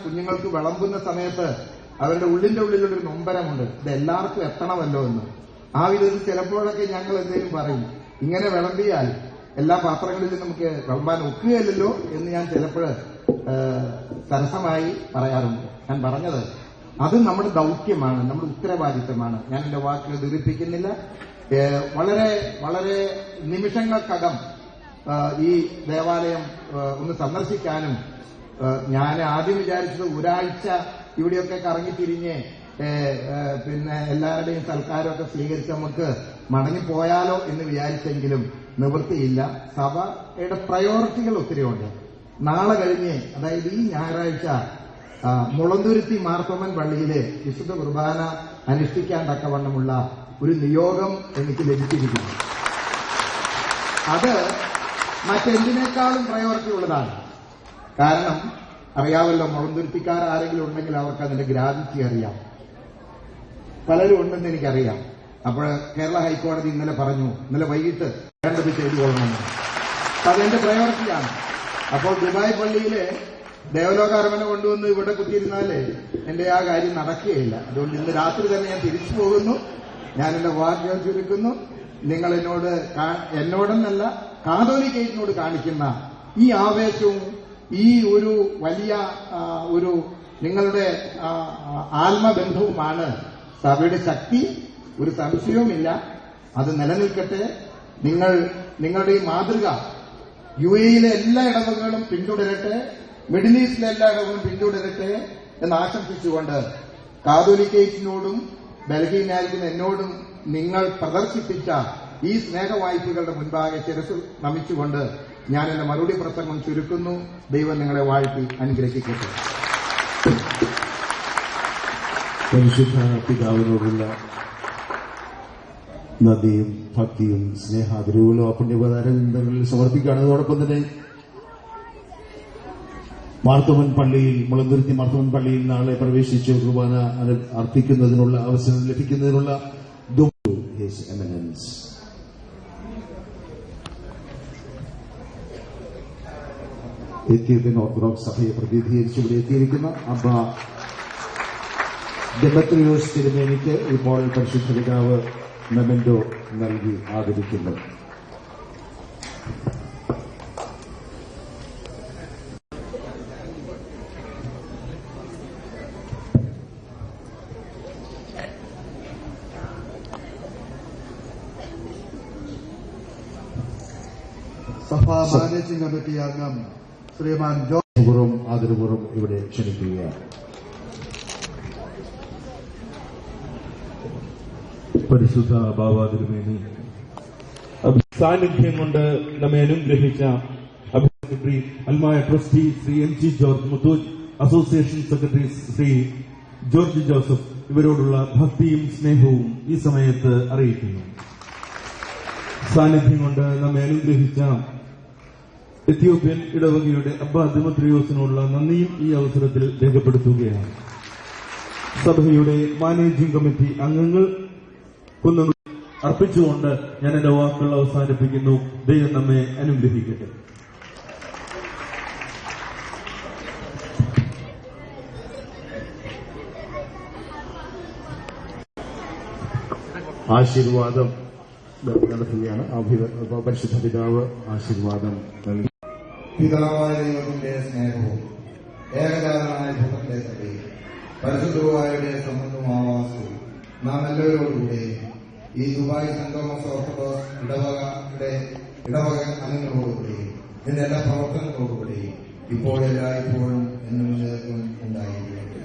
കുഞ്ഞുങ്ങൾക്ക് വിളമ്പുന്ന സമയത്ത് അവരുടെ ഉള്ളിലൊരു നൊമ്പരമുണ്ട്, ഇത് എല്ലാവർക്കും എത്തണമല്ലോ എന്ന്. ആ വിധത്തിൽ ചിലപ്പോഴൊക്കെ ഞങ്ങൾ എന്തെങ്കിലും പറയും, ഇങ്ങനെ വിളമ്പിയാൽ എല്ലാ പാത്രങ്ങളിലും നമുക്ക് വിളമ്പാൻ ഒക്കുകയില്ലല്ലോ എന്ന് ഞാൻ ചിലപ്പോൾ സരസമായി പറയാറുണ്ട്. ഞാൻ പറഞ്ഞത് അത് നമ്മുടെ ദൌത്യമാണ്, നമ്മുടെ ഉത്തരവാദിത്തമാണ്. ഞാൻ എന്റെ വാക്കുകൾ ദീർഘിപ്പിക്കുന്നില്ല. വളരെ വളരെ നിമിഷങ്ങൾക്കകം ഈ ദേവാലയം ഒന്ന് സന്ദർശിക്കാനും, ഞാൻ ആദ്യം വിചാരിച്ചത് ഒരാഴ്ച ഇവിടെയൊക്കെ കറങ്ങിത്തിരിഞ്ഞ് പിന്നെ എല്ലാവരുടെയും സൽക്കാരമൊക്കെ സ്വീകരിച്ച് നമുക്ക് മടങ്ങിപ്പോയാലോ എന്ന് വിചാരിച്ചെങ്കിലും നിവൃത്തിയില്ല. സഭയുടെ പ്രയോറിറ്റികൾ ഒത്തിരിയുണ്ട്. നാളെ കഴിഞ്ഞ്, അതായത് ഈ ഞായറാഴ്ച മുളന്തുരുത്തി മാർത്തോമൻ പള്ളിയിലെ വിശുദ്ധ കുർബാന അനുഷ്ഠിക്കാൻ തക്കവണ്ണമുള്ള ഒരു നിയോഗം എനിക്ക് ലഭിച്ചിരിക്കുന്നു. അത് മറ്റെന്തിനേക്കാളും പ്രയോറിറ്റി ഉള്ളതാണ്. കാരണം അറിയാമല്ലോ, മുളന്തുരുത്തിക്കാർ ആരെങ്കിലും ഉണ്ടെങ്കിൽ അവർക്ക് അതിന്റെ ഗ്രാവിറ്റി അറിയാം. പലരും ഉണ്ടെന്ന് എനിക്കറിയാം. അപ്പോൾ കേരള ഹൈക്കോടതി ഇന്നലെ പറഞ്ഞു, ഇന്നലെ വൈകിട്ട് വേണ്ടത് ചെയ്തു കൊള്ളണമെന്ന്. അപ്പൊ അതെന്റെ പ്രയോറിറ്റിയാണ്. അപ്പോൾ ദുബായ് പള്ളിയിലെ ദേവലോക അരമന കൊണ്ടുവന്ന് ഇവിടെ കുത്തിയിരുന്നാലേ എന്റെ ആ കാര്യം നടക്കുകയില്ല. അതുകൊണ്ട് ഇന്ന് രാത്രി തന്നെ ഞാൻ തിരിച്ചു പോകുന്നു. ഞാൻ എന്റെ വാക്കുകൾ ചുരുക്കുന്നു. നിങ്ങൾ എന്നോടെന്നല്ല കാതോലിക്കയോട് കാണിക്കുന്ന ഈ ആവേശവും ഈ ഒരു വലിയ ഒരു നിങ്ങളുടെ ആത്മബന്ധവുമാണ് സഭയുടെ ശക്തി. ഒരു സംശയവുമില്ല. അത് നിലനിൽക്കട്ടെ. നിങ്ങളുടെ ഈ മാതൃക UAE-യിലെ എല്ലാ ഇടവകളും പിന്തുടരട്ടെ, മിഡിൽ ഈസ്റ്റിലെ എല്ലാ ഇടവകളും പിന്തുടരട്ടെ എന്ന് ആശംസിച്ചുകൊണ്ട് കാതോലിക്കയോടും ബലഹീനായിരിക്കുന്ന എന്നോടും നിങ്ങൾ പ്രദർശിപ്പിച്ച ഈ സ്നേഹവായ്പകളുടെ മുൻപാകെ ശിരസ് നമിച്ചുകൊണ്ട് ഞാൻ എന്റെ മറുപടി പ്രസംഗം ചുരുക്കുന്നു. ദൈവം നിങ്ങളെ വാഴ്ത്തി അനുഗ്രഹിക്കട്ടെ. പരിശുദ്ധ പിതാവിനോടുള്ള നന്ദിയും ഭക്തിയും സ്നേഹാദരവുകളും ആ പുണ്യപദാരങ്ങളിൽ സമർപ്പിക്കുകയാണ്. അതോടൊപ്പം തന്നെ മാർത്തോമൻ പള്ളിയിൽ, മുളന്തുരുത്തി മാർത്തോമൻ പള്ളിയിൽ നാളെ പ്രവേശിച്ച് കുർബാന അർപ്പിക്കുന്നതിനുള്ള അവസരം ലഭിക്കുന്നതിനുള്ള ഹിസ് എമിനൻസ് എത്യോപ്യൻ ഓർത്തഡോക്സ് സഭയെ പ്രതിനിധീകരിച്ച് ഇവിടെ എത്തിയിരിക്കുന്ന അബ്ബ ഡെമത്രിയോസ് തിരുമേനിക്ക് ഇപ്പോൾ പരിശുദ്ധ പിതാവ് മെമന്റോ നൽകി ആദരിക്കുന്നു. സഭാ മാനേജിംഗ് കമ്മിറ്റി അംഗം ശ്രീമാൻ ജോർജ് ആദരപൂർവ്വം ഇവിടെ ക്ഷണിക്കുകയാണ്. പരിശുദ്ധ ബാബാ തിരുമേനി സാന്നിധ്യം കൊണ്ട് നമ്മെ അനുഗ്രഹിച്ച സെക്രട്ടറി അൽമായ trustee Shri MG George Muthoot, association secretary Shri George Joseph ഇവരോടുള്ള ഭക്തിയും സ്നേഹവും ഈ സമയത്ത് അറിയിക്കുന്നു. സാന്നിധ്യം കൊണ്ട് നമ്മെ അനുഗ്രഹിച്ച എത്യോപ്യൻ ഇടവകയുടെ അബ്ബ ദിമത്രിയോസിനുള്ള നന്ദിയും ഈ അവസരത്തിൽ രേഖപ്പെടുത്തുകയാണ്. സഭയുടെ മാനേജിംഗ് കമ്മിറ്റി അംഗങ്ങൾ അർപ്പിച്ചുകൊണ്ട് ഞാൻ എന്റെ വാക്കുകൾ അവസാനിപ്പിക്കുന്നു. ദൈവം നമ്മെ അനുഗ്രഹിക്കട്ടെ. ആശീർവാദം നടത്തുകയാണ്. പരിശുദ്ധ പിതാവ് ആശീർവാദം നൽകി. പിതാവായ ദൈവത്തിന്റെ സ്നേഹവും ഏകജാതനായ പുത്രന്റെ സഭയും പരിശുദ്ധവായുടെ സംബന്ധമാവാസവും നാം എല്ലാവരോടുകൂടെ ഈ ദുബായ് സംഗമസ് ഓർത്തഡോക്സ് ഇടവക അംഗങ്ങളോടുകൂടിയും ഇതിന്റെ എല്ലാ പ്രവർത്തനങ്ങളോടുകൂടിയും ഇപ്പോഴെല്ലായ്പ്പോഴും എന്നും ഉണ്ടായിരിക്കട്ടെ.